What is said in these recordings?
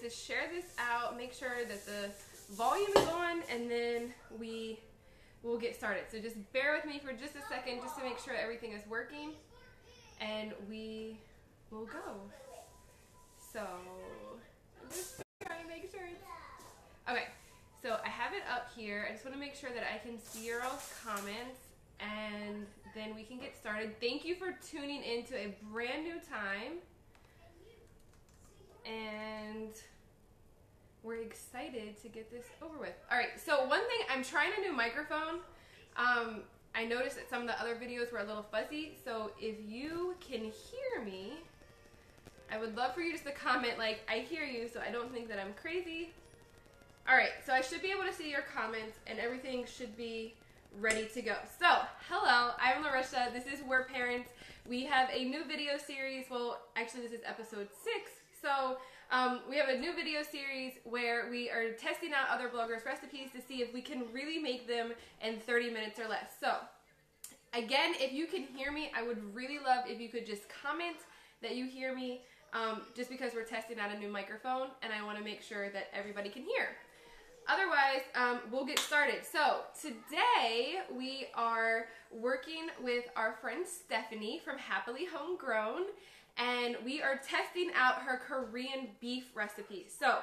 is share this out, make sure that the volume is on, and then we'll get started. So just bear with me for just a second just to make sure everything is working, and we will go. So I'm just trying to make sure it's... Okay, so I have it up here. I just want to make sure that I can see your all's comments, and then we can get started. Thank you for tuning in to a brand new time, and we're excited to get this over with. All right, so one thing, I'm trying a new microphone. I noticed that some of the other videos were a little fuzzy, so if you can hear me, I would love for you just to comment like, I hear you, so I don't think that I'm crazy. All right, so I should be able to see your comments, and everything should be ready to go. So, hello, I'm Larissa. This is We're Parents. We have a new video series. Well, actually, this is episode 6. So, we have a new video series where we are testing out other bloggers' recipes to see if we can really make them in 30 minutes or less. So, again, if you can hear me, I would really love if you could just comment that you hear me, just because we're testing out a new microphone, and I want to make sure that everybody can hear. Otherwise, we'll get started. So today we are working with our friend Stephanie from Happily Homegrown, and we are testing out her Korean beef recipe. So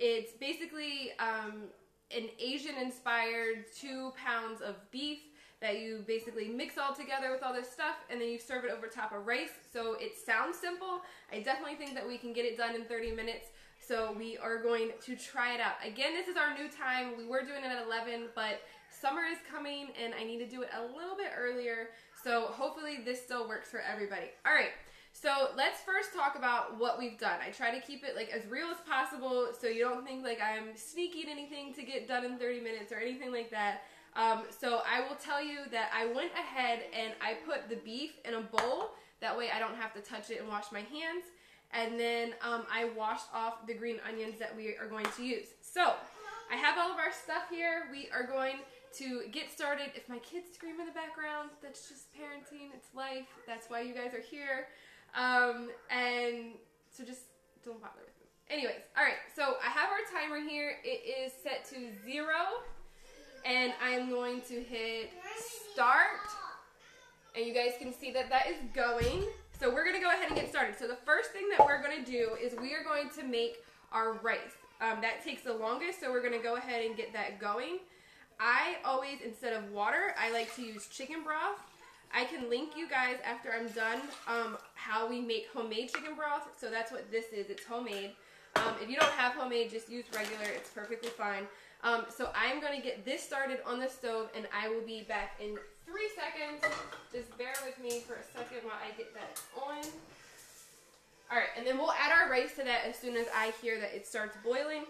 it's basically an Asian-inspired 2 pounds of beef that you basically mix all together with all this stuff, and then you serve it over top of rice. So it sounds simple. I definitely think that we can get it done in 30 minutes. So we are going to try it out. Again, this is our new time. We were doing it at 11, but summer is coming and I need to do it a little bit earlier. So hopefully this still works for everybody. All right, so let's first talk about what we've done. I try to keep it like as real as possible so you don't think like I'm sneaking anything to get done in 30 minutes or anything like that. So I will tell you that I went ahead and I put the beef in a bowl. That way I don't have to touch it and wash my hands. And then I washed off the green onions that we are going to use. So I have all of our stuff here. We are going to get started. If my kids scream in the background, that's just parenting. It's life. That's why you guys are here. And so just don't bother with them. Anyways, all right. So I have our timer here. It is set to 0. And I'm going to hit start. And you guys can see that that is going. So we're going to go ahead and get started. So the first thing that we're going to do is we are going to make our rice. That takes the longest, so we're going to go ahead and get that going. I always, instead of water, I like to use chicken broth. I can link you guys after I'm done how we make homemade chicken broth. So that's what this is. It's homemade. If you don't have homemade, just use regular. It's perfectly fine. So I'm going to get this started on the stove, and I will be back in 3 seconds. Just bear with me for a second while I get that on. Alright, and then we'll add our rice to that as soon as I hear that it starts boiling.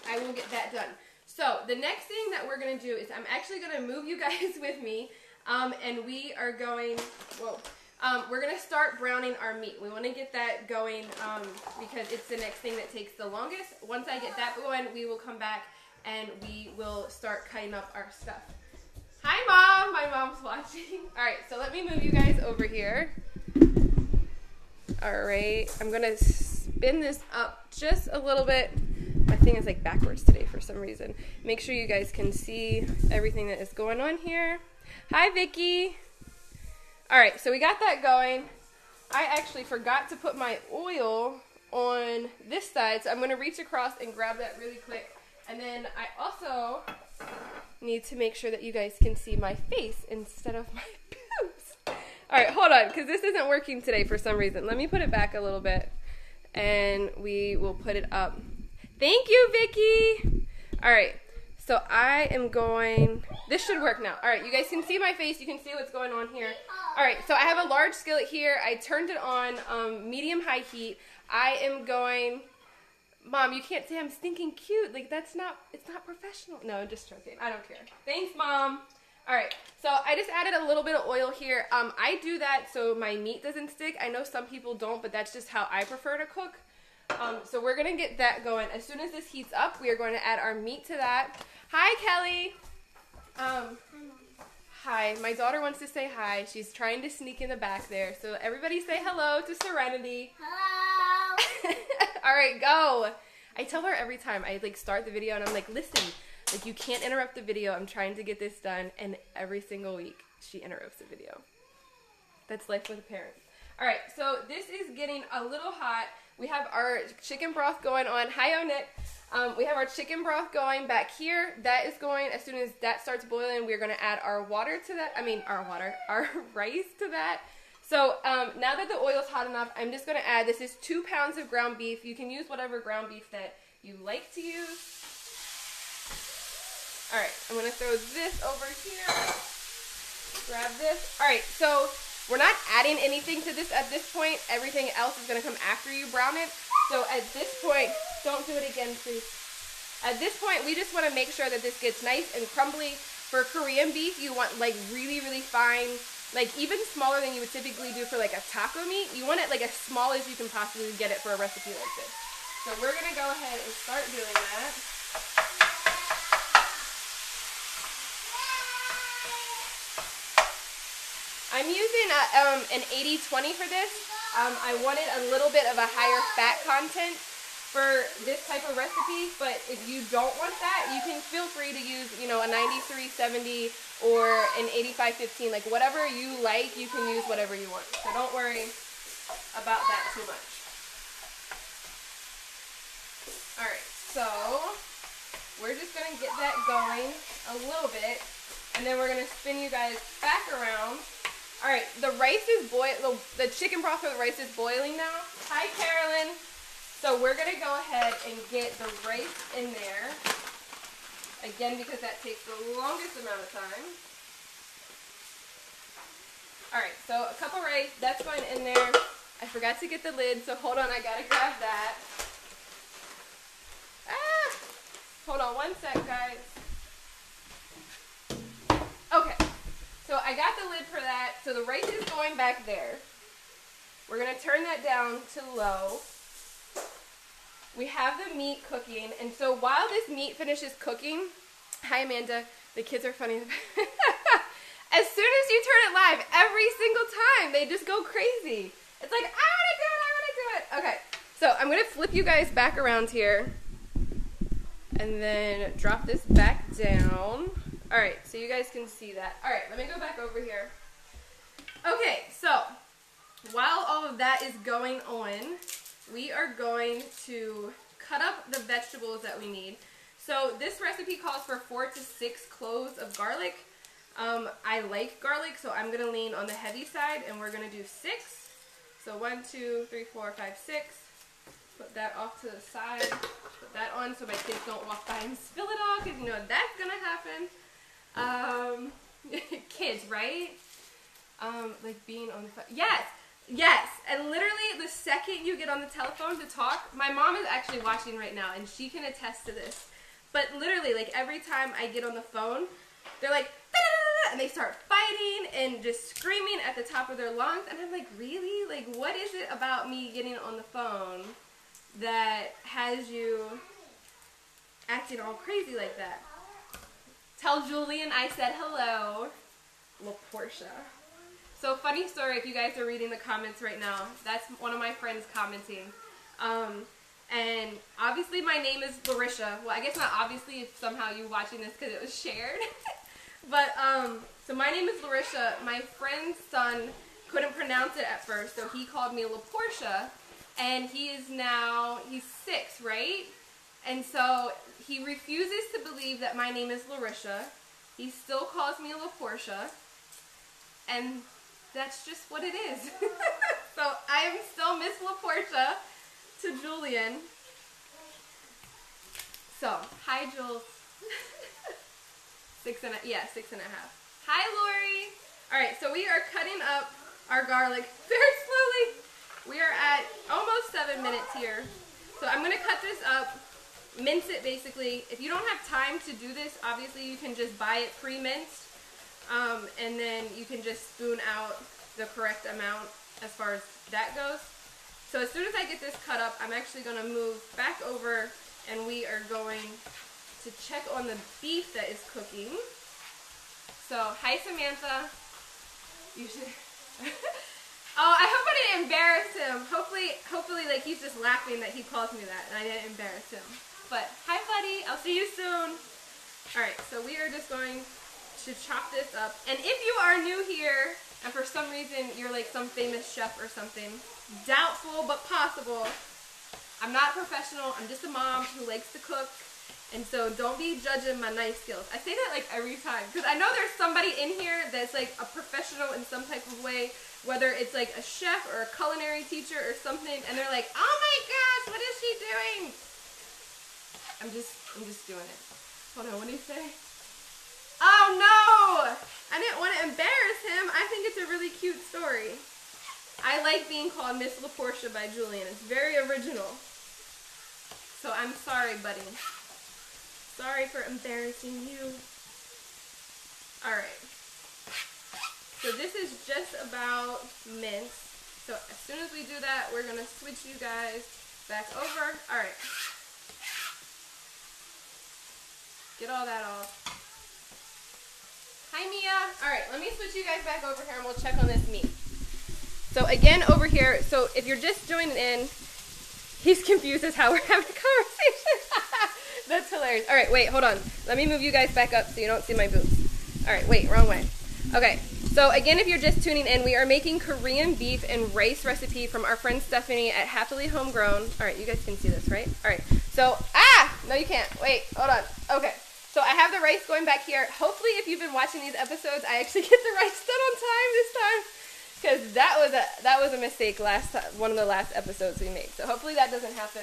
I will get that done. So the next thing that we're going to do is I'm actually going to move you guys with me, and we are going, we're going to start browning our meat. We want to get that going because it's the next thing that takes the longest. Once I get that going, we will come back and we will start cutting up our stuff. Hi, Mom! My mom's watching. Alright, so let me move you guys over here. Alright, I'm going to spin this up just a little bit. My thing is like backwards today for some reason. Make sure you guys can see everything that is going on here. Hi, Vicky! Alright, so we got that going. I actually forgot to put my oil on this side, so I'm going to reach across and grab that really quick. And then I also need to make sure that you guys can see my face instead of my boobs. Alright, hold on, because this isn't working today for some reason. Let me put it back a little bit, and we will put it up. Thank you, Vicky! Alright, so I am going... This should work now. Alright, you guys can see my face. You can see what's going on here. Alright, so I have a large skillet here. I turned it on medium-high heat. I am going... Mom, you can't say I'm stinking cute. Like, it's not professional. No, I'm just joking. I don't care. Thanks, Mom. All right, so I just added a little bit of oil here. I do that so my meat doesn't stick. I know some people don't, but that's just how I prefer to cook. So we're going to get that going. As soon as this heats up, we are going to add our meat to that. Hi, Kelly. Hi. My daughter wants to say hi. She's trying to sneak in the back there. So everybody say hello to Serenity. Hello. All right, go. I tell her every time I like start the video and I'm like, listen, like you can't interrupt the video. I'm trying to get this done, and every single week she interrupts the video. That's life with a parent. All right, so this is getting a little hot. We have our chicken broth going on. Hi, Nick. We have our chicken broth going back here. That is going, as soon as that starts boiling, we're going to add our water to that. Our rice to that. So now that the oil's hot enough, I'm just going to add, this is 2 pounds of ground beef. You can use whatever ground beef that you like to use. All right, I'm going to throw this over here. Grab this. All right, so we're not adding anything to this at this point. Everything else is going to come after you brown it. So at this point, don't do it again, please. At this point, we just want to make sure that this gets nice and crumbly. For Korean beef, you want like really, really fine, like even smaller than you would typically do for like a taco meat. You want it like as small as you can possibly get it for a recipe like this. So we're going to go ahead and start doing that. I'm using an 80-20 for this. I wanted a little bit of a higher fat content for this type of recipe, but if you don't want that, you can feel free to use, you know, a 93-70 or an 85-15, like whatever you like, you can use whatever you want. So don't worry about that too much. All right, so we're just gonna get that going a little bit, and then we're gonna spin you guys back around. All right, the rice is the chicken broth for the rice is boiling now. Hi, Carolyn. So we're gonna go ahead and get the rice in there. Again, because that takes the longest amount of time. All right, so a cup of rice, that's going in there. I forgot to get the lid, so hold on, I gotta grab that. Ah! Hold on one sec, guys. Okay, so I got the lid for that. So the rice is going back there. We're gonna turn that down to low. We have the meat cooking, and so while this meat finishes cooking, hi Amanda, the kids are funny. As soon as you turn it live, every single time, they just go crazy. It's like, I want to do it. Okay, so I'm gonna flip you guys back around here, and then drop this back down. All right, so you guys can see that. All right, let me go back over here. Okay, so while all of that is going on, we are going to cut up the vegetables that we need. So this recipe calls for 4 to 6 cloves of garlic. I like garlic, so I'm going to lean on the heavy side, and we're going to do 6. So 1, 2, 3, 4, 5, 6. Put that off to the side. Put that on so my kids don't walk by and spill it all, because you know that's going to happen. Kids, right? Like being on the phone. Yes! Yes, and literally the second you get on the telephone to talk, my mom is actually watching right now, and she can attest to this. But literally, like every time I get on the phone, they're like, da-da-da-da-da, and they start fighting and just screaming at the top of their lungs. And I'm like, really? Like, what is it about me getting on the phone that has you acting all crazy like that? Tell Julian I said hello. LaPortia. So funny story, if you guys are reading the comments right now, that's one of my friends commenting. And obviously my name is Larisha. Well, I guess not obviously if somehow you're watching this because it was shared. But, so my name is Larisha. My friend's son couldn't pronounce it at first, so he called me LaPortia. And he's 6, right? And so he refuses to believe that my name is Larisha. He still calls me LaPortia. And that's just what it is. So I am still Miss LaPortia to Julian. So, hi Jules. 6.5. Hi Lori. Alright, so we are cutting up our garlic very slowly. We are at almost 7 minutes here. So I'm going to cut this up, mince it basically. If you don't have time to do this, obviously you can just buy it pre-minced. And then you can just spoon out the correct amount as far as that goes. So as soon as I get this cut up, I'm actually going to move back over, and we are going to check on the beef that is cooking. So, hi Samantha. You should... Oh, I hope I didn't embarrass him. Hopefully, like he's just laughing that he calls me that, and I didn't embarrass him. But hi, buddy. I'll see you soon. All right, so we are just going to chop this up. And if you are new here, and for some reason you're like some famous chef or something, doubtful but possible. I'm not professional. I'm just a mom who likes to cook. And so don't be judging my knife skills. I say that like every time because I know there's somebody in here that's like a professional in some type of way, whether it's like a chef or a culinary teacher or something, and they're like, "Oh my gosh, what is she doing?" I'm just doing it. Hold on, what do you say? Oh no! I didn't want to embarrass him. I think it's a really cute story. I like being called Miss LaPortia by Julian. It's very original. So I'm sorry, buddy. Sorry for embarrassing you. Alright. So this is just about mince. So as soon as we do that, we're going to switch you guys back over. Alright. Get all that off. Hi, Mia. Alright, let me switch you guys back over here and we'll check on this meat. So again, over here, so if you're just joining in, he's confused as how we're having a conversation. That's hilarious. All right, wait, hold on. Let me move you guys back up so you don't see my boobs. All right, wait, wrong way. Okay, so again, if you're just tuning in, we are making Korean beef and rice recipe from our friend Stephanie at Happily Homegrown. All right, you guys can see this, right? All right, so, no you can't. Wait, hold on. Okay, so I have the rice going back here. Hopefully, if you've been watching these episodes, I actually get the rice done on time this time. Because that was a mistake one of the last episodes we made. So hopefully that doesn't happen.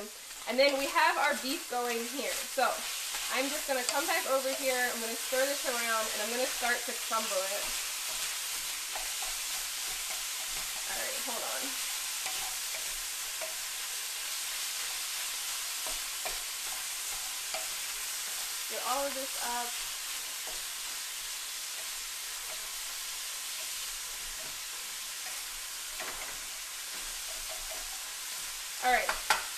And then we have our beef going here. So I'm just going to come back over here. I'm going to stir this around and I'm going to start to crumble it. Alright, hold on. Get all of this up. Alright,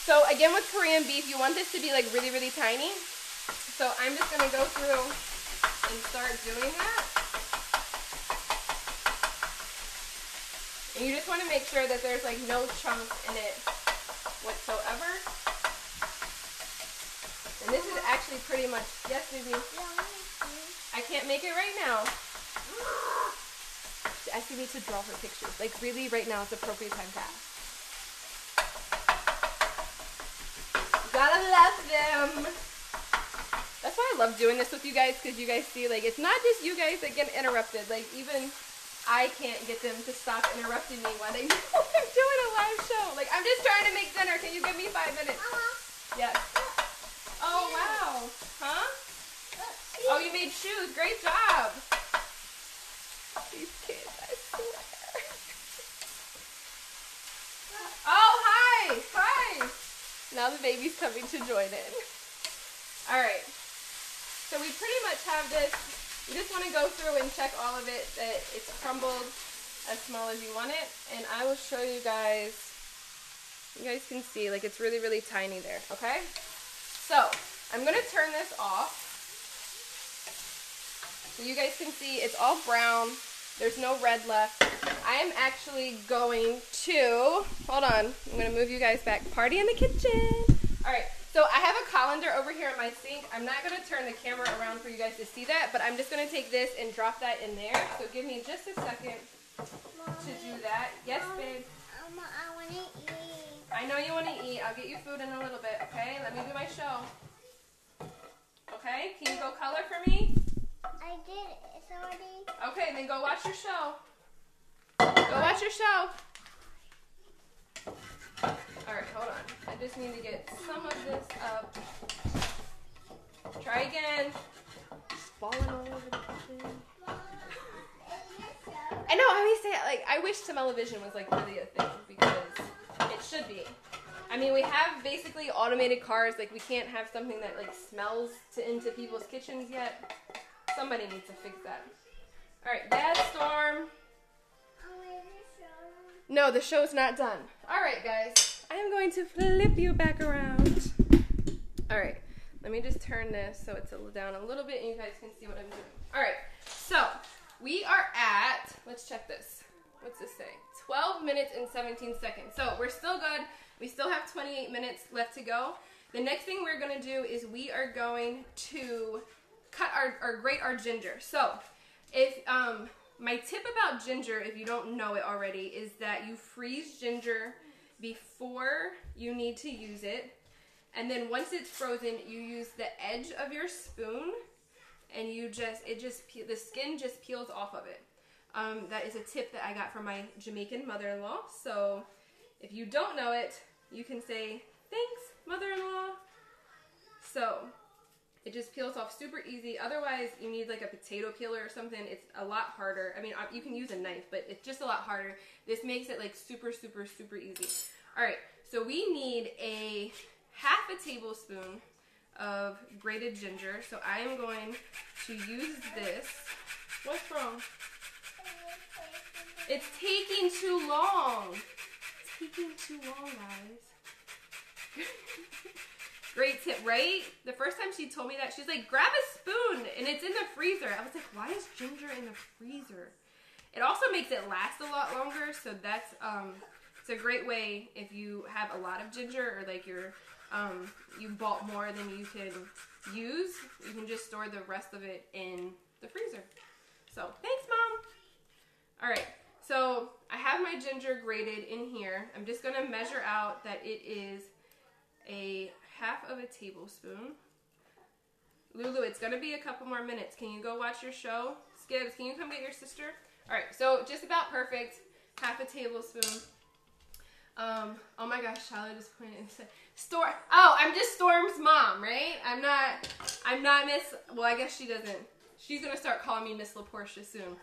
so again with Korean beef, you want this to be like really, really tiny. So I'm just going to go through and start doing that. And you just want to make sure that there's like no chunks in it whatsoever. And this is actually pretty much, yes, baby. I can't make it right now. She asked me to draw her pictures. Like really right now it's appropriate time to ask. Gotta love them. That's why I love doing this with you guys, because you guys see, like, it's not just you guys that get interrupted. Like, even I can't get them to stop interrupting me when they know I'm doing a live show. Like, I'm just trying to make dinner. Can you give me 5 minutes? Yes. Oh, wow. Huh? Oh, you made shoes. Great job. These kids, I swear. Oh, hi. Hi. Now the baby's coming to join in. Alright, so we pretty much have this. You just want to go through and check all of it, that it's crumbled as small as you want it. And I will show you guys. You guys can see, like, it's really, really tiny there, okay? So, I'm going to turn this off. So you guys can see it's all brown. There's no red left. I am actually going to, hold on, I'm going to move you guys back. Party in the kitchen. All right, so I have a colander over here at my sink. I'm not going to turn the camera around for you guys to see that, but I'm just going to take this and drop that in there. So give me just a second to do that. Yes, babe? I want to eat. I know you want to eat. I'll get you food in a little bit, okay? Let me do my show. Okay, can you go color for me? I did. It's already. Okay, then go watch your show. Go watch your show. Alright, hold on. I just need to get some of this up. Try again. Falling all over the kitchen. I know, I always say it, like, I wish television was like really a thing, because it should be. I mean, we have basically automated cars. Like, we can't have something that like smells into people's kitchens yet. Somebody needs to fix that. Alright, Dad Storm. No, the show's not done. Alright, guys. I am going to flip you back around. Alright, let me just turn this so it's down a little bit and you guys can see what I'm doing. Alright, so we are at, let's check this. What's this say? 12 minutes and 17 seconds. So we're still good. We still have 28 minutes left to go. The next thing we're gonna do is we are going to cut grate our ginger. So if, my tip about ginger, if you don't know it already, is that you freeze ginger before you need to use it. And then once it's frozen, you use the edge of your spoon and the skin just peels off of it. That is a tip that I got from my Jamaican mother-in-law. So if you don't know it, you can say, thanks, mother-in-law. So it just peels off super easy. Otherwise, you need like a potato peeler or something. It's a lot harder. I mean, you can use a knife, but it's just a lot harder. This makes it like super, super, super easy. All right, so we need a half a tablespoon of grated ginger. So I am going to use this. What's wrong? It's taking too long. It's taking too long, guys. Great tip, right? The first time she told me that, she's like, grab a spoon, and it's in the freezer. I was like, why is ginger in the freezer? It also makes it last a lot longer, so that's, it's a great way if you have a lot of ginger or like you bought more than you can use. You can just store the rest of it in the freezer. So, thanks, Mom. All right, so I have my ginger grated in here. I'm just gonna measure out that it is a half of a tablespoon. Lulu, it's gonna be a couple more minutes. Can you go watch your show? Skibbs, can you come get your sister? All right, so just about perfect, half a tablespoon. Oh my gosh, Shiloh just pointed and said, oh, I'm just Storm's mom, right? I'm not Miss, well, I guess she doesn't. She's gonna start calling me Miss LaPortia soon.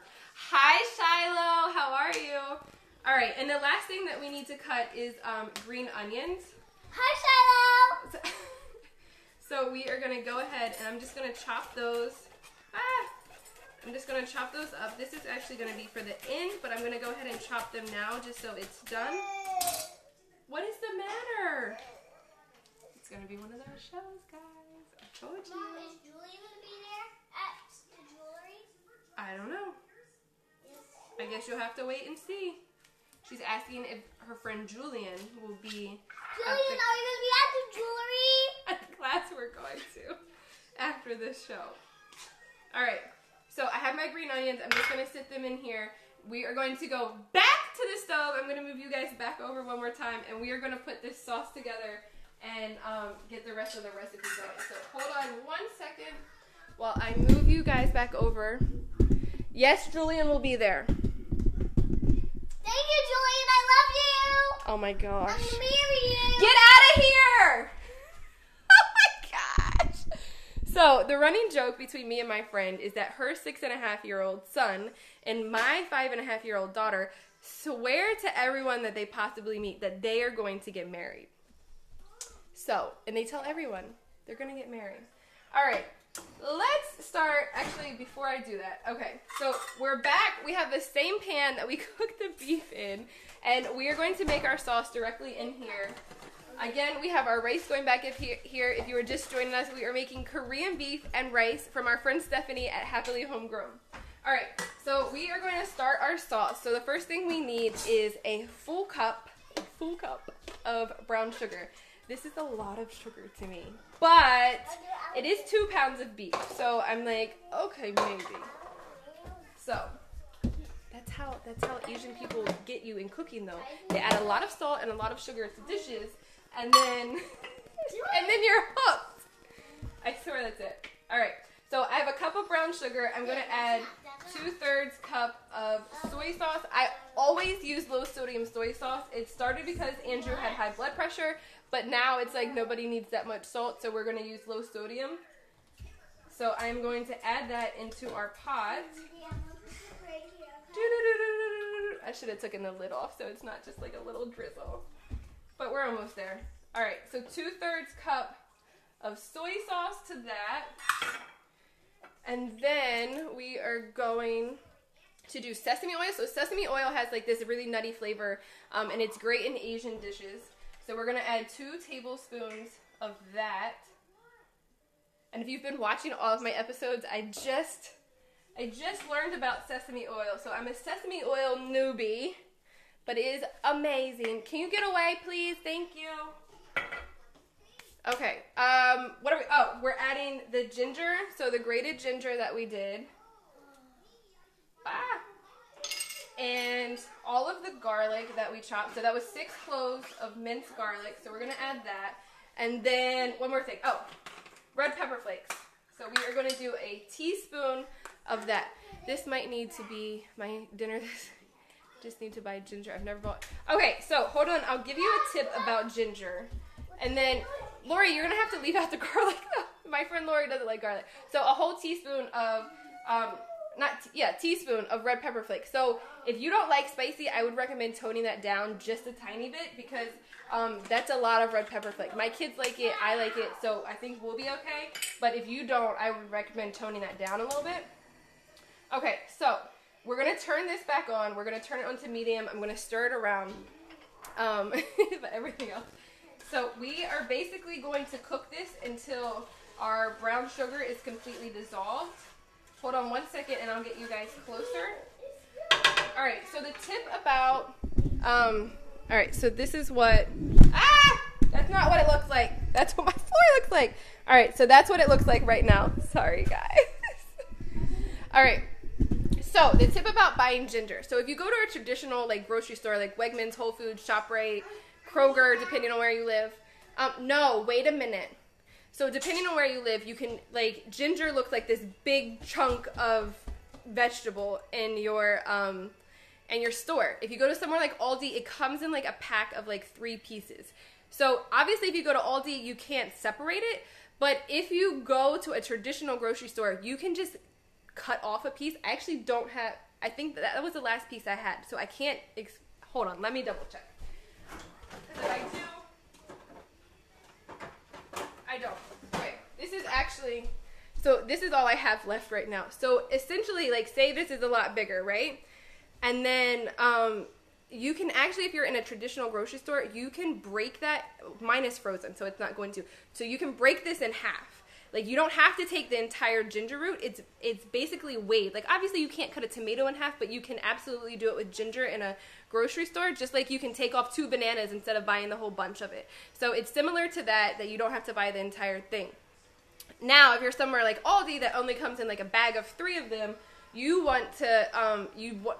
Hi, Shiloh, how are you? All right, and the last thing that we need to cut is green onions. Hi, Shiloh. So we are gonna go ahead and I'm just gonna chop those. I'm just gonna chop those up. This is actually gonna be for the end, but I'm gonna go ahead and chop them now just so it's done. What is the matter? It's gonna be one of those shows, guys. I told you. Mom, is Julie gonna be there at the jewelry? I don't know. Yes. I guess you'll have to wait and see. She's asking if her friend Julian will be Julian, are you gonna be at the jewelry? at the class we're going to after this show. All right, so I have my green onions. I'm just gonna sit them in here. We are going to go back to the stove. I'm gonna move you guys back over one more time, and we are gonna put this sauce together and get the rest of the recipe going. So hold on 1 second while I move you guys back over. Yes, Julian will be there. Thank you, Julian. I love you. Oh my gosh. I'm gonna marry you. Get out of here! Oh my gosh. So the running joke between me and my friend is that her 6.5-year-old son and my 5.5-year-old daughter swear to everyone that they possibly meet that they are going to get married. So, and they tell everyone they're going to get married. All right, let's start. Actually, before I do that, okay, so we're back. We have the same pan that we cooked the beef in, and we are going to make our sauce directly in here. Again, we have our rice going back up here. If you were just joining us, we are making Korean beef and rice from our friend Stephanie at Happily Homegrown. All right, so we are going to start our sauce. So the first thing we need is a full cup of brown sugar. This is a lot of sugar to me, but it is 2 pounds of beef. So I'm like, okay, maybe. So that's how Asian people get you in cooking, though. They add a lot of salt and a lot of sugar to dishes, and then you're hooked. I swear that's it. All right. So I have a cup of brown sugar. I'm going to add 2/3 cup of soy sauce. I always use low sodium soy sauce. It started because Andrew had high blood pressure, but now it's like nobody needs that much salt, so we're going to use low sodium. So I'm going to add that into our pot. I should have taken the lid off so it's not just like a little drizzle. But we're almost there. All right, so 2/3 cup of soy sauce to that. And then we are going to do sesame oil. So sesame oil has like this really nutty flavor, and it's great in Asian dishes. So we're going to add 2 tablespoons of that. And if you've been watching all of my episodes, I just learned about sesame oil. So I'm a sesame oil newbie, but it is amazing. Can you get away, please? Thank you. Okay, what are we, oh, we're adding the ginger, so the grated ginger that we did. And all of the garlic that we chopped. So that was 6 cloves of minced garlic, so we're gonna add that. And then, one more thing, oh, red pepper flakes. So we are gonna do a teaspoon of that. This might need to be my dinner. Just need to buy ginger, I've never bought. Okay, so hold on, I'll give you a tip about ginger. And then, Lori, you're gonna have to leave out the garlic. My friend Lori doesn't like garlic. So a whole teaspoon of, teaspoon of red pepper flakes. So if you don't like spicy, I would recommend toning that down just a tiny bit because that's a lot of red pepper flakes. My kids like it, I like it, so I think we'll be okay. But if you don't, I would recommend toning that down a little bit. Okay, so we're gonna turn this back on. We're gonna turn it on to medium. I'm gonna stir it around, but everything else. So we are basically going to cook this until our brown sugar is completely dissolved. Hold on one second and I'll get you guys closer. All right, so the tip about, all right, so this is what, that's not what it looks like. That's what my floor looks like. All right, so that's what it looks like right now. Sorry, guys. All right, so the tip about buying ginger. So if you go to a traditional like grocery store, like Wegmans, Whole Foods, ShopRite, Kroger, depending on where you live. No, wait a minute. So depending on where you live, you can, like, ginger looks like this big chunk of vegetable in your store. If you go to somewhere like Aldi, it comes in like a pack of like 3 pieces. So obviously if you go to Aldi, you can't separate it. But if you go to a traditional grocery store, you can just cut off a piece. I actually don't have, I think that was the last piece I had. So I can't, hold on, let me double check. Because if I don't. Okay, this is actually, so this is all I have left right now. So essentially, like, say this is a lot bigger, right? And then you can actually, if you're in a traditional grocery store, you can break that. Mine is frozen, so it's not going to. So you can break this in half. Like, you don't have to take the entire ginger root. It's basically weighed. Like, obviously you can't cut a tomato in half, but you can absolutely do it with ginger in a grocery store, just like you can take off 2 bananas instead of buying the whole bunch of it. So it's similar to that you don't have to buy the entire thing. Now, if you're somewhere like Aldi that only comes in like a bag of 3 of them, you want to,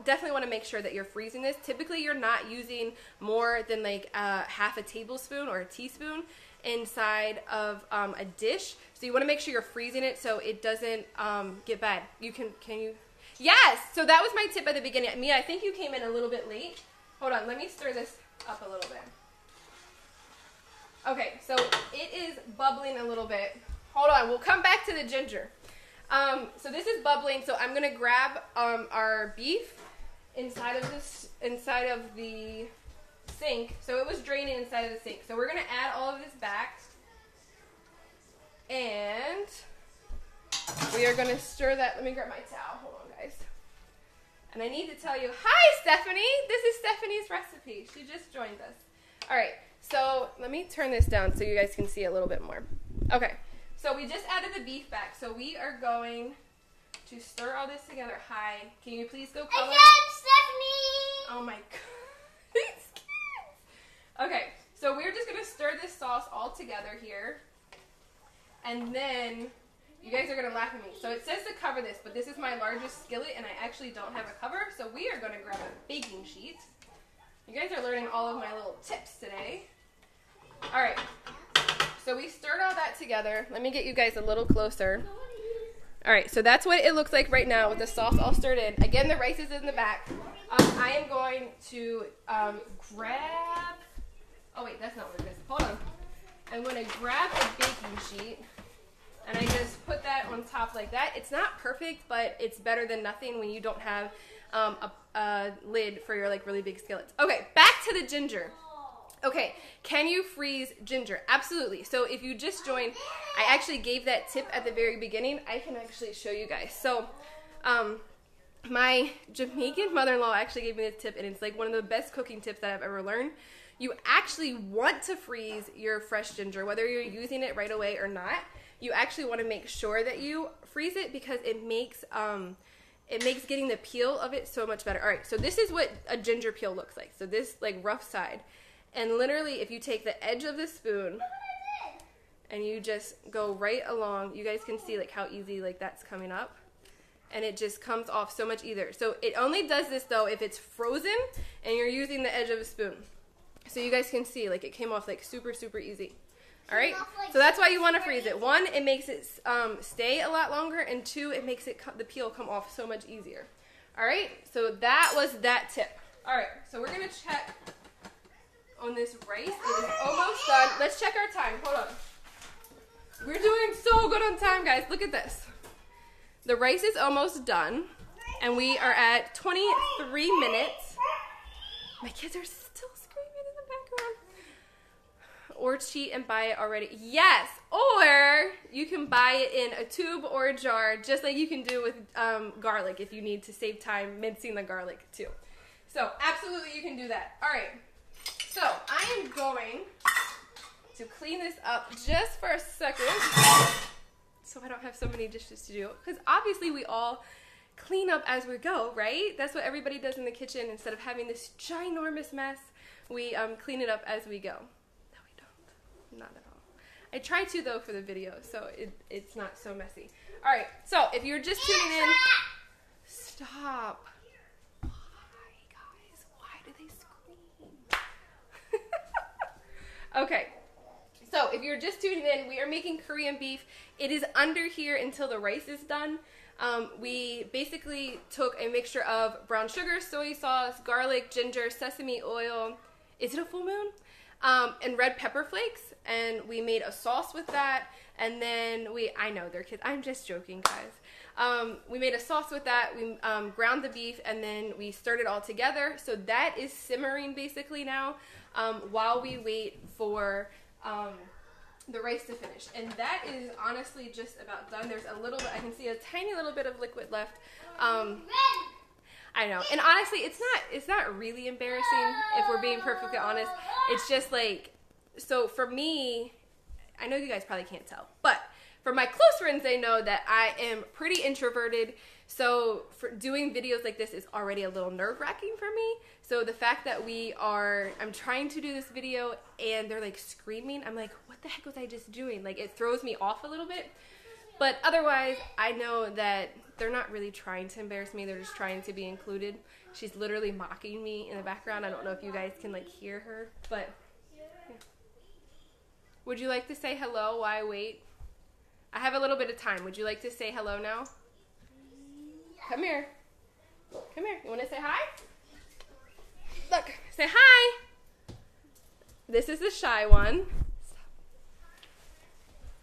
definitely want to make sure that you're freezing this. Typically, you're not using more than like half a tablespoon or a teaspoon inside of a dish. So you want to make sure you're freezing it so it doesn't get bad. Can you? Yes! So that was my tip at the beginning. Mia, I think you came in a little bit late. Hold on, let me stir this up a little bit. Okay, so it is bubbling a little bit. Hold on, we'll come back to the ginger. So this is bubbling, so I'm gonna grab our beef inside of the sink. So it was draining inside of the sink. So we're gonna add all of this back. And we are gonna stir that. Let me grab my towel, hold on guys. And I need to tell you, hi Stephanie, this is Stephanie's recipe. She just joined us. All right, so let me turn this down so you guys can see a little bit more. Okay, so we just added the beef back. So we are going to stir all this together. Hi, can you please go color? Again, Stephanie! Oh my God, these kids. Okay, so we're just gonna stir this sauce all together here. And then, you guys are going to laugh at me. So it says to cover this, but this is my largest skillet, and I actually don't have a cover. So we are going to grab a baking sheet. You guys are learning all of my little tips today. All right. So we stirred all that together. Let me get you guys a little closer. All right. So that's what it looks like right now with the sauce all stirred in. Again, the rice is in the back. I am going to grab... Oh, wait. That's not what it is. Hold on. I'm going to grab a baking sheet. And I just put that on top like that. It's not perfect, but it's better than nothing when you don't have a lid for your like really big skillets. Okay, back to the ginger. Okay, can you freeze ginger? Absolutely. So if you just joined, I actually gave that tip at the very beginning. I can actually show you guys. So my Jamaican mother-in-law actually gave me this tip, and it's like one of the best cooking tips that I've ever learned. You actually want to freeze your fresh ginger, whether you're using it right away or not. You actually want to make sure that you freeze it because it makes it makes getting the peel of it so much better. All right, so this is what a ginger peel looks like. So this like rough side. And literally if you take the edge of the spoon and you just go right along, you guys can see like how easy like that's coming up. And it just comes off so much easier. So it only does this though if it's frozen and you're using the edge of a spoon. So you guys can see like it came off like super, super easy. All right, so that's why you want to freeze it. One, it makes it stay a lot longer, and two, it makes it the peel come off so much easier. All right, so that was that tip. All right, so we're gonna check on this rice. It is almost done. Let's check our time. Hold on. We're doing so good on time, guys. Look at this. The rice is almost done, and we are at 23 minutes. My kids are still screaming in the background. Or cheat and buy it already. Yes, or you can buy it in a tube or a jar, just like you can do with garlic if you need to save time mincing the garlic too. So absolutely you can do that. All right, so I am going to clean this up just for a second so I don't have so many dishes to do, because obviously we all clean up as we go, right? That's what everybody does in the kitchen. Instead of having this ginormous mess, we clean it up as we go. Not at all. I try to though for the video, so it's not so messy. All right, so if you're just tuning in, stop. Why, guys? Why do they scream? Okay, so if you're just tuning in, we are making Korean beef. It is under here until the rice is done. We basically took a mixture of brown sugar, soy sauce, garlic, ginger, sesame oil. Is it a full moon? And red pepper flakes, and we made a sauce with that, and then I know they're kids, I'm just joking, guys. We made a sauce with that, we ground the beef, and then we stirred it all together. So that is simmering basically now, while we wait for the rice to finish. And that is honestly just about done. There's a little bit, I can see a tiny little bit of liquid left. I know, and honestly, it's not really embarrassing if we're being perfectly honest. It's just like, so for me, I know you guys probably can't tell, but for my close friends, they know that I am pretty introverted. So for doing videos like this is already a little nerve-wracking for me. So the fact that I'm trying to do this video and they're like screaming, I'm like, what the heck was I just doing? Like, it throws me off a little bit. But otherwise, I know that they're not really trying to embarrass me. They're just trying to be included. She's literally mocking me in the background. I don't know if you guys can like hear her, but yeah. Would you like to say hello while I wait? I have a little bit of time. Would you like to say hello now? Come here. Come here. You want to say hi? Look, say hi. This is the shy one.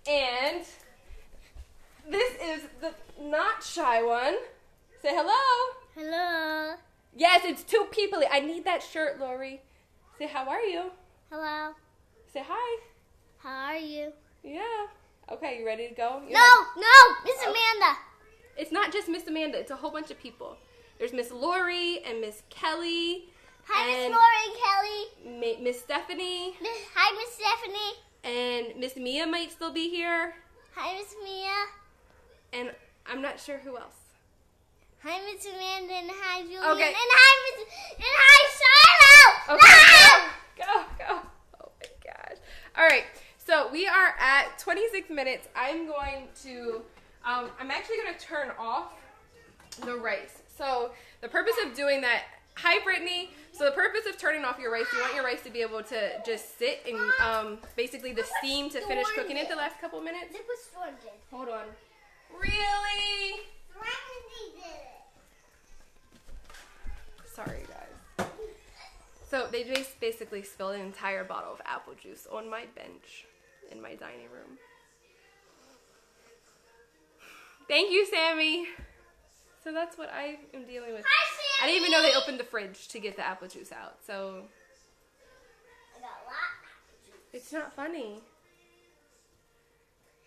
And this is the not shy one. Say hello. Hello. Yes, it's two people. I need that shirt, Lori. Say, how are you? Hello. Say hi. How are you? Yeah. Okay, you ready to go? No, Miss Amanda. It's not just Miss Amanda. It's a whole bunch of people. There's Miss Lori and Miss Kelly. Hi, Miss Lori and Kelly. Miss Stephanie. Hi, Miss Stephanie. And Miss Mia might still be here. Hi, Miss Mia. And I'm not sure who else. Hi, Miss Amanda, and hi, Julian, Okay. and hi, Shiloh. Okay, go. Oh my gosh. All right, so we are at 26 minutes. I'm going to, I'm actually going to turn off the rice. So the purpose of doing that, hi Brittany. So the purpose of turning off your rice, you want your rice to be able to just sit and basically the steam to finish cooking it the last couple minutes. Look what Storm did. Hold on. Really? Sorry, guys. So they just basically spilled an entire bottle of apple juice on my bench in my dining room. Thank you, Sammy. So that's what I am dealing with. Hi, Sammy. I didn't even know they opened the fridge to get the apple juice out. So I got a lot of apple juice. it's not funny.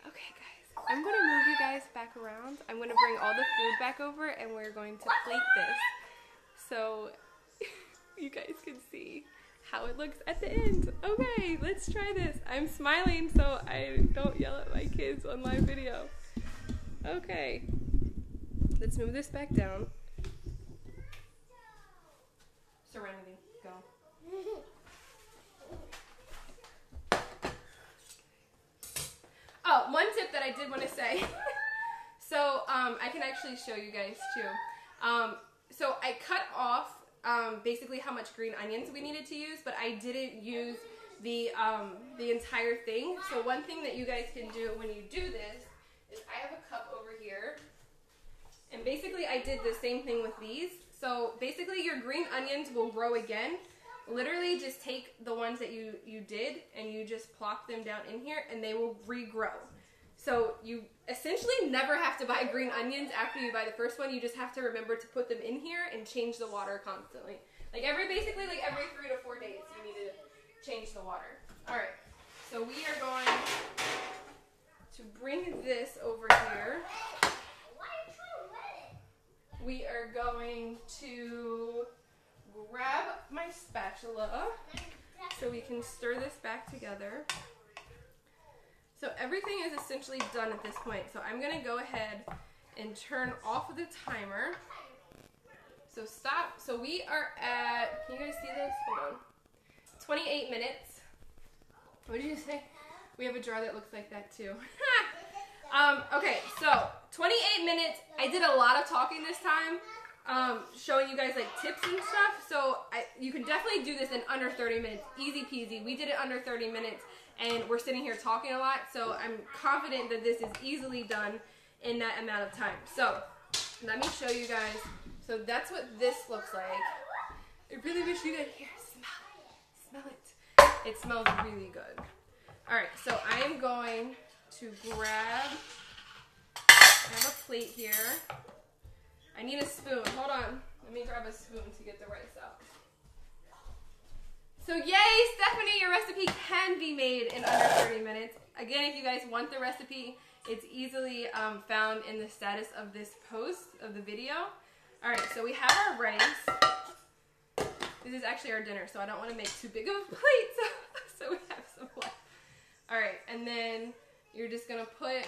Okay, guys. I'm going to move you guys back around. I'm going to bring all the food back over and we're going to plate this so you guys can see how it looks at the end. Okay, let's try this. I'm smiling so I don't yell at my kids on live video. Okay. let's move this back down. Serenity, go. Oh, one tip that I did want to say. So, I can actually show you guys too. So I cut off basically how much green onions we needed to use, but I didn't use the entire thing. So one thing that you guys can do when you do this is I have a cup over here, and basically I did the same thing with these. So basically your green onions will grow again. Literally just take the ones that you did and you just plop them down in here and they will regrow. So you essentially never have to buy green onions after you buy the first one. You just have to remember to put them in here and change the water constantly. Basically every 3 to 4 days you need to change the water. Alright, so we are going to bring this over here. We are going to grab my spatula so we can stir this back together. So everything is essentially done at this point. So I'm going to go ahead and turn off the timer. So stop. So we are at, can you guys see this? Hold on. 28 minutes. What did you say? We have a jar that looks like that too. Okay, so 28 minutes. I did a lot of talking this time, showing you guys like tips and stuff. So you can definitely do this in under 30 minutes. Easy peasy. We did it under 30 minutes. And we're sitting here talking a lot, so I'm confident that this is easily done in that amount of time. So, let me show you guys. So that's what this looks like. I really wish you could hear, smell it. It smells really good. Alright, so I am going to grab, I have a plate here. I need a spoon. Hold on. Let me grab a spoon to get the rice out. So yay, Stephanie, your recipe can be made in under 30 minutes. Again, if you guys want the recipe, it's easily found in the status of this post of the video. All right, so we have our rice. This is actually our dinner, so I don't want to make too big of a plate, so we have some left. All right, and then you're just gonna put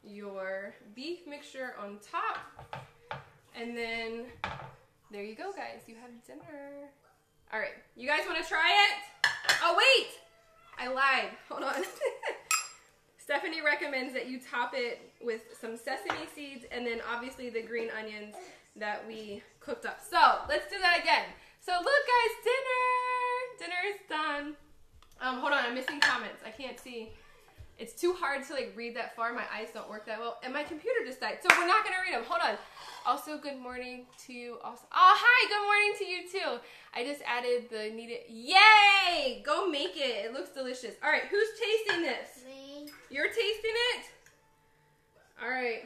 your beef mixture on top, and then there you go, guys. You have dinner. All right, you guys want to try it? Oh, wait, I lied. Hold on. Stephanie recommends that you top it with some sesame seeds and then obviously the green onions that we cooked up. So let's do that again. So look, guys, dinner. Dinner is done. Hold on, I'm missing comments. I can't see. It's too hard to like read that far. My eyes don't work that well, and my computer just died, so we're not gonna read them. Hold on. Also, good morning to you. Also, oh hi, good morning to you too. I just added the needed. Yay! Go make it. It looks delicious. All right, who's tasting this? Me. You're tasting it. All right.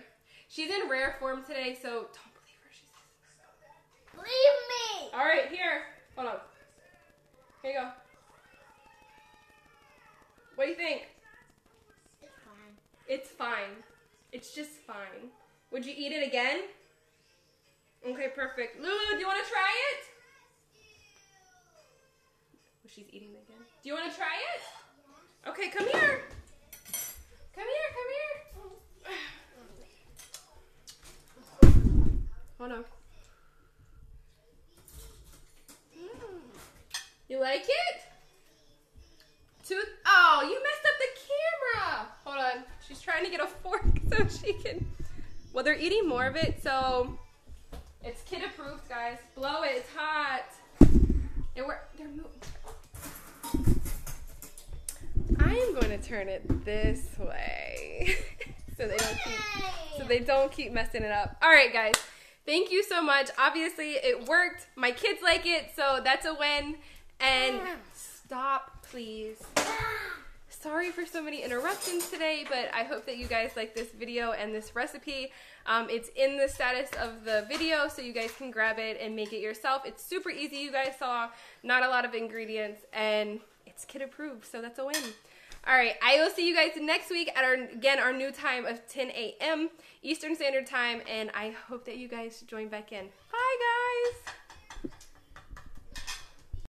She's in rare form today, so don't believe her. She says. Believe me. All right, here. Hold on. Here you go. What do you think? It's fine. It's fine. It's just fine. Would you eat it again? Okay, perfect. Lulu, do you want to try it? Oh, she's eating it again. Do you want to try it? Okay, come here. Come here, come here. Hold on. You like it? Oh, you messed up the camera. Hold on. She's trying to get a fork so she can. Well, they're eating more of it, so it's kid approved, guys. Blow it. It's hot. They're moving. I am going to turn it this way so they don't keep messing it up. All right, guys. Thank you so much. Obviously, it worked. My kids like it, so that's a win. And stop, please. Sorry for so many interruptions today, but I hope that you guys like this video and this recipe. It's in the status of the video, so you guys can grab it and make it yourself. It's super easy, you guys saw. Not a lot of ingredients, and it's kid approved, so that's a win. All right, I will see you guys next week at our new time of 10 a.m. Eastern Standard Time, and I hope that you guys join back in. Bye, guys.